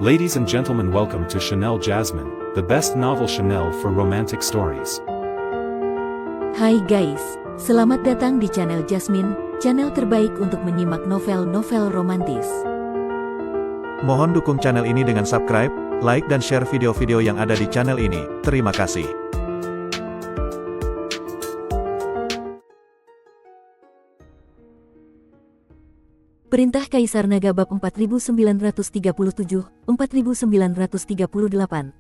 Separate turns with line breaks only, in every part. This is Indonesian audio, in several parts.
Ladies and gentlemen, welcome to Chanel Jasmine, the best novel Chanel for romantic stories.
Hai guys, selamat datang di channel Jasmine, channel terbaik untuk menyimak novel-novel romantis.
Mohon dukung channel ini dengan subscribe, like dan share video-video yang ada di channel ini. Terima kasih.
Perintah Kaisar Naga bab 4937, 4938,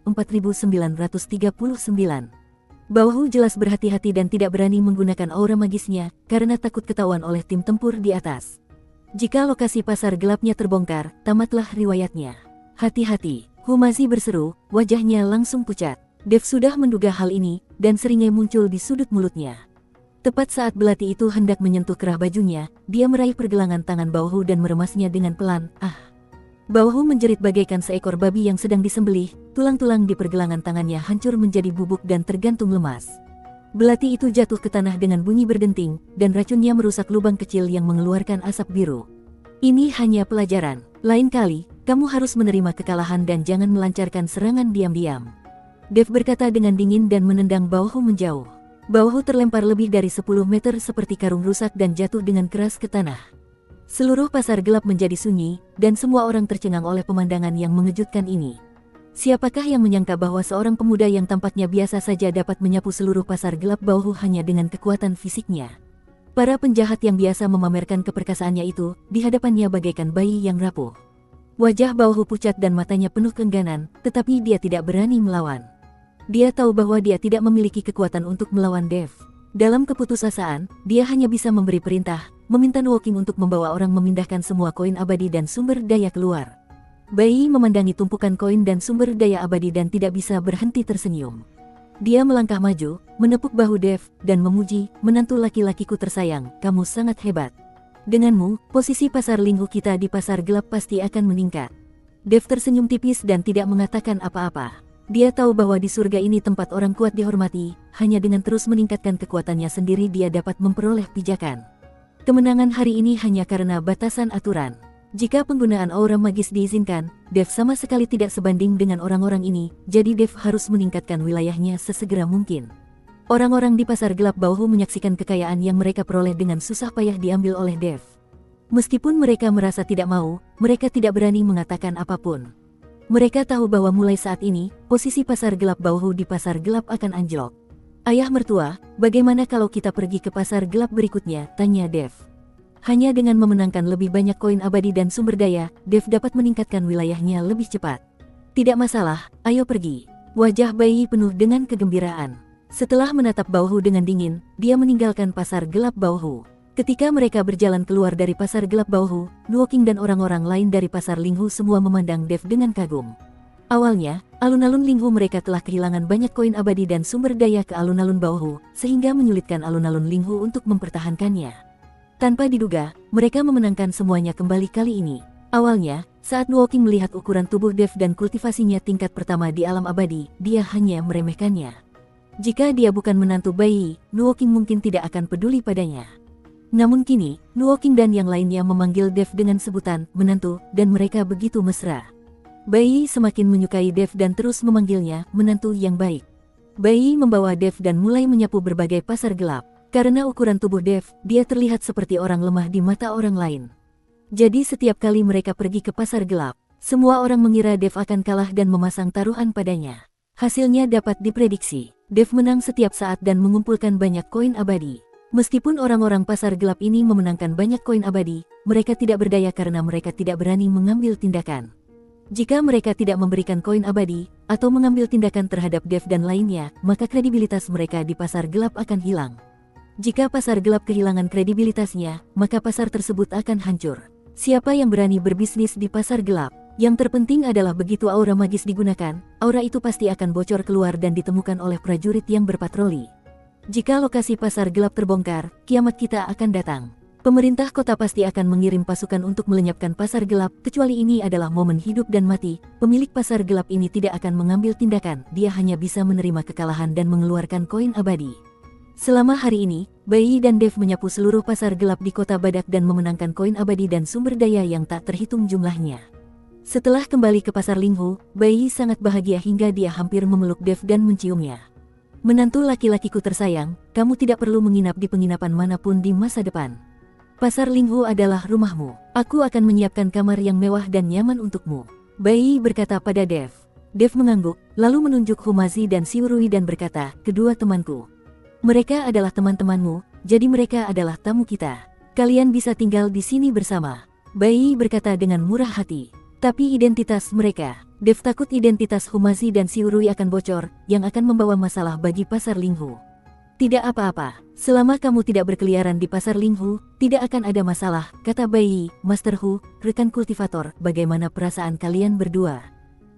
4939. Bawhu jelas berhati-hati dan tidak berani menggunakan aura magisnya, karena takut ketahuan oleh tim tempur di atas. Jika lokasi pasar gelapnya terbongkar, tamatlah riwayatnya. Hati-hati, Humazi berseru, wajahnya langsung pucat. Dev sudah menduga hal ini, dan seringai muncul di sudut mulutnya. Tepat saat belati itu hendak menyentuh kerah bajunya, dia meraih pergelangan tangan Bawhu dan meremasnya dengan pelan. Bawhu menjerit bagaikan seekor babi yang sedang disembelih, tulang-tulang di pergelangan tangannya hancur menjadi bubuk dan tergantung lemas. Belati itu jatuh ke tanah dengan bunyi berdenting, dan racunnya merusak lubang kecil yang mengeluarkan asap biru. Ini hanya pelajaran, lain kali, kamu harus menerima kekalahan dan jangan melancarkan serangan diam-diam. Dev berkata dengan dingin dan menendang Bawhu menjauh. Bawhu terlempar lebih dari 10 meter seperti karung rusak dan jatuh dengan keras ke tanah. Seluruh pasar gelap menjadi sunyi, dan semua orang tercengang oleh pemandangan yang mengejutkan ini. Siapakah yang menyangka bahwa seorang pemuda yang tampaknya biasa saja dapat menyapu seluruh pasar gelap Bawhu hanya dengan kekuatan fisiknya. Para penjahat yang biasa memamerkan keperkasaannya itu, di hadapannya bagaikan bayi yang rapuh. Wajah Bawhu pucat dan matanya penuh keengganan, tetapi dia tidak berani melawan. Dia tahu bahwa dia tidak memiliki kekuatan untuk melawan Dev. Dalam keputusasaan, dia hanya bisa memberi perintah, meminta Nuoking untuk membawa orang memindahkan semua koin abadi dan sumber daya keluar. Bayi memandangi tumpukan koin dan sumber daya abadi dan tidak bisa berhenti tersenyum. Dia melangkah maju, menepuk bahu Dev, dan memuji, menantu laki-lakiku tersayang, kamu sangat hebat. Denganmu, posisi pasar Linghu kita di pasar gelap pasti akan meningkat. Dev tersenyum tipis dan tidak mengatakan apa-apa. Dia tahu bahwa di surga ini tempat orang kuat dihormati, hanya dengan terus meningkatkan kekuatannya sendiri dia dapat memperoleh pijakan. Kemenangan hari ini hanya karena batasan aturan. Jika penggunaan aura magis diizinkan, Dev sama sekali tidak sebanding dengan orang-orang ini, jadi Dev harus meningkatkan wilayahnya sesegera mungkin. Orang-orang di pasar gelap Bawhu menyaksikan kekayaan yang mereka peroleh dengan susah payah diambil oleh Dev. Meskipun mereka merasa tidak mau, mereka tidak berani mengatakan apapun. Mereka tahu bahwa mulai saat ini, posisi pasar gelap Bawhu di pasar gelap akan anjlok. Ayah mertua, bagaimana kalau kita pergi ke pasar gelap berikutnya, tanya Dev. Hanya dengan memenangkan lebih banyak koin abadi dan sumber daya, Dev dapat meningkatkan wilayahnya lebih cepat. Tidak masalah, ayo pergi. Wajah bayi penuh dengan kegembiraan. Setelah menatap Bawhu dengan dingin, dia meninggalkan pasar gelap Bawhu. Ketika mereka berjalan keluar dari pasar gelap Bawhu, Nuoking dan orang-orang lain dari pasar Linghu semua memandang Dev dengan kagum. Awalnya, alun-alun Linghu mereka telah kehilangan banyak koin abadi dan sumber daya ke alun-alun Bawhu, sehingga menyulitkan alun-alun Linghu untuk mempertahankannya. Tanpa diduga, mereka memenangkan semuanya kembali kali ini. Awalnya, saat Nuoking melihat ukuran tubuh Dev dan kultivasinya tingkat pertama di alam abadi, dia hanya meremehkannya. Jika dia bukan menantu bayi, Nuoking mungkin tidak akan peduli padanya. Namun kini, Nuoking dan yang lainnya memanggil Dev dengan sebutan menantu, dan mereka begitu mesra. Bayi semakin menyukai Dev dan terus memanggilnya menantu yang baik. Bayi membawa Dev dan mulai menyapu berbagai pasar gelap. Karena ukuran tubuh Dev, dia terlihat seperti orang lemah di mata orang lain. Jadi setiap kali mereka pergi ke pasar gelap, semua orang mengira Dev akan kalah dan memasang taruhan padanya. Hasilnya dapat diprediksi. Dev menang setiap saat dan mengumpulkan banyak koin abadi. Meskipun orang-orang pasar gelap ini memenangkan banyak koin abadi, mereka tidak berdaya karena mereka tidak berani mengambil tindakan. Jika mereka tidak memberikan koin abadi, atau mengambil tindakan terhadap Dev dan lainnya, maka kredibilitas mereka di pasar gelap akan hilang. Jika pasar gelap kehilangan kredibilitasnya, maka pasar tersebut akan hancur. Siapa yang berani berbisnis di pasar gelap? Yang terpenting adalah begitu aura magis digunakan, aura itu pasti akan bocor keluar dan ditemukan oleh prajurit yang berpatroli. Jika lokasi pasar gelap terbongkar, kiamat kita akan datang. Pemerintah kota pasti akan mengirim pasukan untuk melenyapkan pasar gelap, kecuali ini adalah momen hidup dan mati. Pemilik pasar gelap ini tidak akan mengambil tindakan, dia hanya bisa menerima kekalahan dan mengeluarkan koin abadi. Selama hari ini, Bayi dan Dev menyapu seluruh pasar gelap di kota Badak dan memenangkan koin abadi dan sumber daya yang tak terhitung jumlahnya. Setelah kembali ke pasar Linghu, Bai Yi sangat bahagia hingga dia hampir memeluk Dev dan menciumnya. Menantu laki-lakiku tersayang, kamu tidak perlu menginap di penginapan manapun di masa depan. Pasar Linghu adalah rumahmu. Aku akan menyiapkan kamar yang mewah dan nyaman untukmu. Bai Yi berkata pada Dev. Dev mengangguk, lalu menunjuk Humazi dan Xiurui dan berkata, kedua temanku. Mereka adalah teman-temanmu, jadi mereka adalah tamu kita. Kalian bisa tinggal di sini bersama. Bai Yi berkata dengan murah hati. Tapi identitas mereka, Dev takut identitas Humazi dan Xiurui akan bocor, yang akan membawa masalah bagi pasar Linghu. Tidak apa-apa, selama kamu tidak berkeliaran di pasar Linghu, tidak akan ada masalah, kata Bai Yi. Master Hu, rekan kultivator, bagaimana perasaan kalian berdua?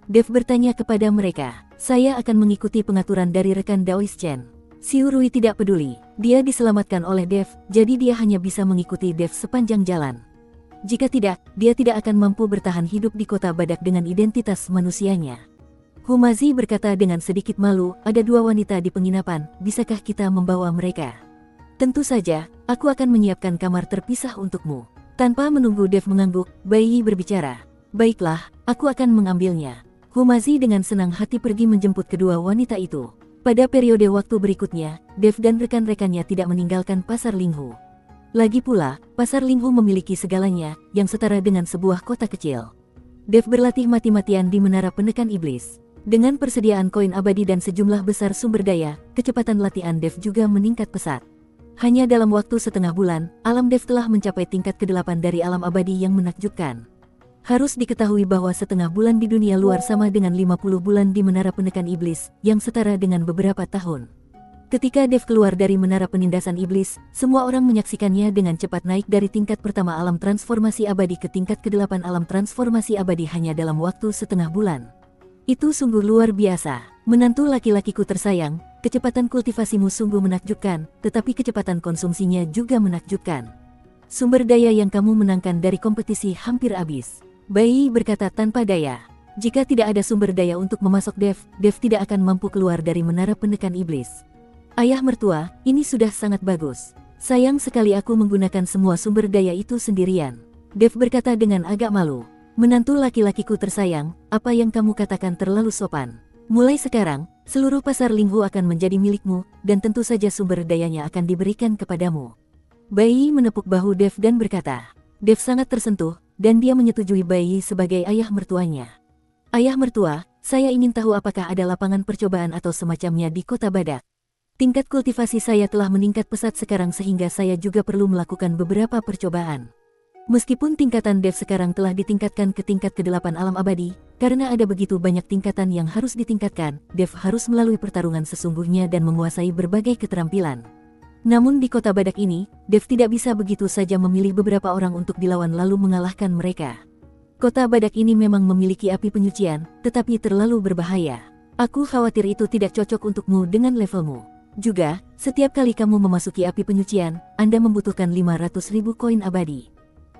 Dev bertanya kepada mereka. Saya akan mengikuti pengaturan dari rekan Daois Chen. Xiurui tidak peduli, dia diselamatkan oleh Dev, jadi dia hanya bisa mengikuti Dev sepanjang jalan. Jika tidak, dia tidak akan mampu bertahan hidup di kota badak dengan identitas manusianya. Humazi berkata dengan sedikit malu, ada dua wanita di penginapan, bisakah kita membawa mereka? Tentu saja, aku akan menyiapkan kamar terpisah untukmu. Tanpa menunggu Dev mengangguk, Bai Yi berbicara. Baiklah, aku akan mengambilnya. Humazi dengan senang hati pergi menjemput kedua wanita itu. Pada periode waktu berikutnya, Dev dan rekan-rekannya tidak meninggalkan pasar Linghu. Lagi pula, pasar Linghu memiliki segalanya, yang setara dengan sebuah kota kecil. Dev berlatih mati-matian di menara penekan iblis. Dengan persediaan koin abadi dan sejumlah besar sumber daya, kecepatan latihan Dev juga meningkat pesat. Hanya dalam waktu setengah bulan, alam Dev telah mencapai tingkat ke-8 dari alam abadi yang menakjubkan. Harus diketahui bahwa setengah bulan di dunia luar sama dengan 50 bulan di menara penekan iblis, yang setara dengan beberapa tahun. Ketika Dev keluar dari menara penindasan iblis, semua orang menyaksikannya dengan cepat naik dari tingkat pertama alam transformasi abadi ke tingkat ke-8 alam transformasi abadi hanya dalam waktu setengah bulan. Itu sungguh luar biasa. Menantu laki-lakiku tersayang, kecepatan kultivasimu sungguh menakjubkan, tetapi kecepatan konsumsinya juga menakjubkan. Sumber daya yang kamu menangkan dari kompetisi hampir habis. Bai Yi berkata tanpa daya. Jika tidak ada sumber daya untuk memasok Dev, Dev tidak akan mampu keluar dari menara penekan iblis. Ayah mertua, ini sudah sangat bagus. Sayang sekali aku menggunakan semua sumber daya itu sendirian. Dev berkata dengan agak malu. Menantu laki-lakiku tersayang, apa yang kamu katakan terlalu sopan. Mulai sekarang, seluruh pasar Linghu akan menjadi milikmu, dan tentu saja sumber dayanya akan diberikan kepadamu. Bai Yi menepuk bahu Dev dan berkata. Dev sangat tersentuh, dan dia menyetujui Bai Yi sebagai ayah mertuanya. Ayah mertua, saya ingin tahu apakah ada lapangan percobaan atau semacamnya di kota badak. Tingkat kultivasi saya telah meningkat pesat sekarang sehingga saya juga perlu melakukan beberapa percobaan. Meskipun tingkatan Dev sekarang telah ditingkatkan ke tingkat ke-8 alam abadi, karena ada begitu banyak tingkatan yang harus ditingkatkan, Dev harus melalui pertarungan sesungguhnya dan menguasai berbagai keterampilan. Namun di kota badak ini, Dev tidak bisa begitu saja memilih beberapa orang untuk dilawan lalu mengalahkan mereka. Kota badak ini memang memiliki api penyucian, tetapi terlalu berbahaya. Aku khawatir itu tidak cocok untukmu dengan levelmu. Juga, setiap kali kamu memasuki api penyucian, Anda membutuhkan 500.000 koin abadi.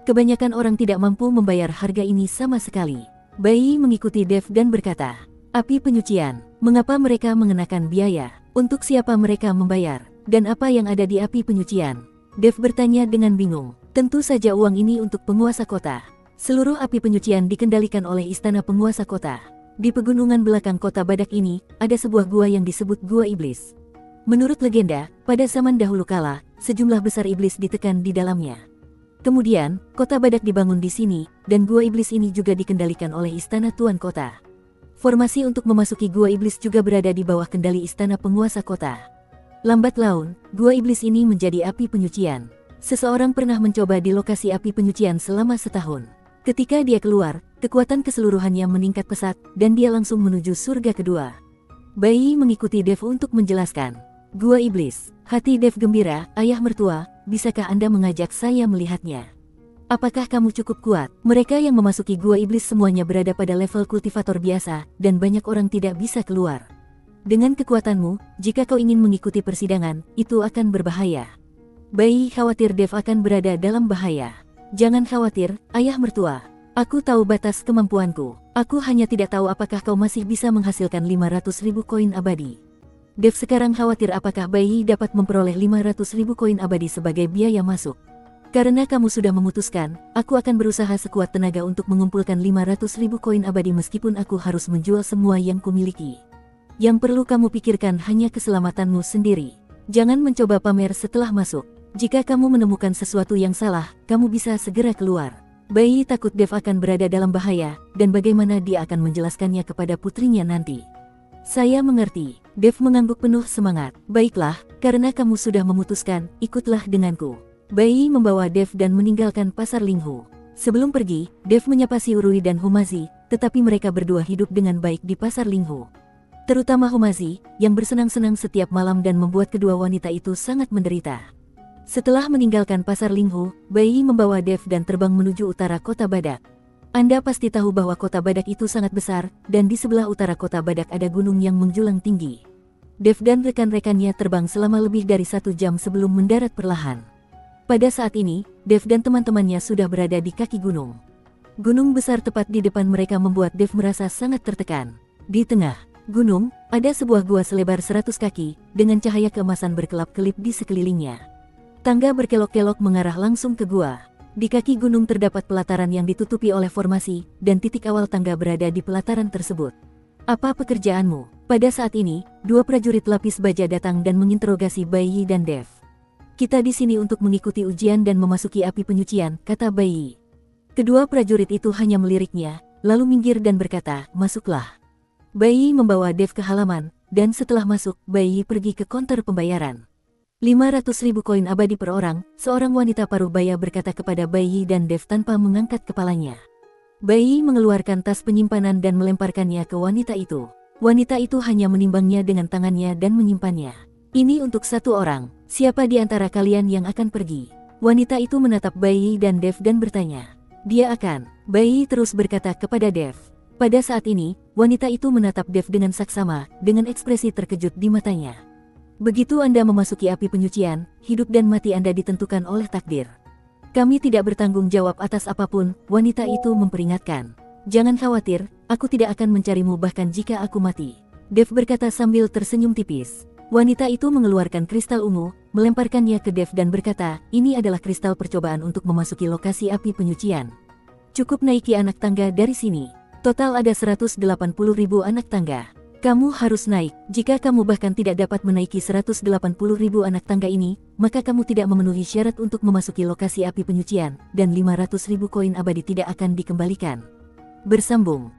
Kebanyakan orang tidak mampu membayar harga ini sama sekali. Bai Yi mengikuti Dev dan berkata, api penyucian, mengapa mereka mengenakan biaya? Untuk siapa mereka membayar? Dan apa yang ada di api penyucian? Dev bertanya dengan bingung. Tentu saja uang ini untuk penguasa kota. Seluruh api penyucian dikendalikan oleh istana penguasa kota. Di pegunungan belakang kota badak ini, ada sebuah gua yang disebut Gua Iblis. Menurut legenda, pada zaman dahulu kala, sejumlah besar iblis ditekan di dalamnya. Kemudian, kota badak dibangun di sini, dan Gua Iblis ini juga dikendalikan oleh istana tuan kota. Formasi untuk memasuki Gua Iblis juga berada di bawah kendali istana penguasa kota. Lambat laun, Gua Iblis ini menjadi api penyucian. Seseorang pernah mencoba di lokasi api penyucian selama setahun. Ketika dia keluar, kekuatan keseluruhannya meningkat pesat, dan dia langsung menuju surga kedua. Bai Yi mengikuti Dev untuk menjelaskan. Gua Iblis, hati Dev gembira, ayah mertua, bisakah Anda mengajak saya melihatnya? Apakah kamu cukup kuat? Mereka yang memasuki Gua Iblis semuanya berada pada level kultivator biasa, dan banyak orang tidak bisa keluar. Dengan kekuatanmu, jika kau ingin mengikuti persidangan, itu akan berbahaya. Bai Yi khawatir Dev akan berada dalam bahaya. Jangan khawatir, ayah mertua. Aku tahu batas kemampuanku. Aku hanya tidak tahu apakah kau masih bisa menghasilkan 500.000 koin abadi. Dev sekarang khawatir apakah Bai Yi dapat memperoleh 500.000 koin abadi sebagai biaya masuk. Karena kamu sudah memutuskan, aku akan berusaha sekuat tenaga untuk mengumpulkan 500.000 koin abadi meskipun aku harus menjual semua yang kumiliki. Yang perlu kamu pikirkan hanya keselamatanmu sendiri. Jangan mencoba pamer setelah masuk. Jika kamu menemukan sesuatu yang salah, kamu bisa segera keluar. Bai takut Dev akan berada dalam bahaya, dan bagaimana dia akan menjelaskannya kepada putrinya nanti. Saya mengerti. Dev mengangguk penuh semangat. Baiklah, karena kamu sudah memutuskan, ikutlah denganku. Bai membawa Dev dan meninggalkan pasar Linghu. Sebelum pergi, Dev menyapa si Urui dan Humazi, tetapi mereka berdua hidup dengan baik di pasar Linghu. Terutama Humazi, yang bersenang-senang setiap malam dan membuat kedua wanita itu sangat menderita. Setelah meninggalkan pasar Linghu, Bai membawa Dev dan terbang menuju utara kota Badak. Anda pasti tahu bahwa kota Badak itu sangat besar, dan di sebelah utara kota Badak ada gunung yang menjulang tinggi. Dev dan rekan-rekannya terbang selama lebih dari 1 jam sebelum mendarat perlahan. Pada saat ini, Dev dan teman-temannya sudah berada di kaki gunung. Gunung besar tepat di depan mereka membuat Dev merasa sangat tertekan. Di tengah gunung, ada sebuah gua selebar 100 kaki, dengan cahaya keemasan berkelap-kelip di sekelilingnya. Tangga berkelok-kelok mengarah langsung ke gua. Di kaki gunung terdapat pelataran yang ditutupi oleh formasi, dan titik awal tangga berada di pelataran tersebut. Apa pekerjaanmu? Pada saat ini, 2 prajurit lapis baja datang dan menginterogasi Bai dan Dev. Kita di sini untuk mengikuti ujian dan memasuki api penyucian, kata Bai. Kedua prajurit itu hanya meliriknya, lalu minggir dan berkata, masuklah. Bai membawa Dev ke halaman, dan setelah masuk, Bai pergi ke konter pembayaran. 500.000 koin abadi per orang, seorang wanita paruh baya berkata kepada Bai dan Dev tanpa mengangkat kepalanya. Bai mengeluarkan tas penyimpanan dan melemparkannya ke wanita itu. Wanita itu hanya menimbangnya dengan tangannya dan menyimpannya. Ini untuk 1 orang, siapa di antara kalian yang akan pergi? Wanita itu menatap Bai dan Dev dan bertanya. Dia akan. Bai terus berkata kepada Dev. Pada saat ini, wanita itu menatap Dev dengan saksama, dengan ekspresi terkejut di matanya. Begitu Anda memasuki api penyucian, hidup dan mati Anda ditentukan oleh takdir. Kami tidak bertanggung jawab atas apapun, wanita itu memperingatkan. Jangan khawatir, aku tidak akan mencarimu bahkan jika aku mati. Dev berkata sambil tersenyum tipis. Wanita itu mengeluarkan kristal ungu, melemparkannya ke Dev dan berkata, ini adalah kristal percobaan untuk memasuki lokasi api penyucian. Cukup naiki anak tangga dari sini. Total ada 180.000 anak tangga. Kamu harus naik. Jika kamu bahkan tidak dapat menaiki 180.000 anak tangga ini, maka kamu tidak memenuhi syarat untuk memasuki lokasi api penyucian, dan 500.000 koin abadi tidak akan dikembalikan. Bersambung.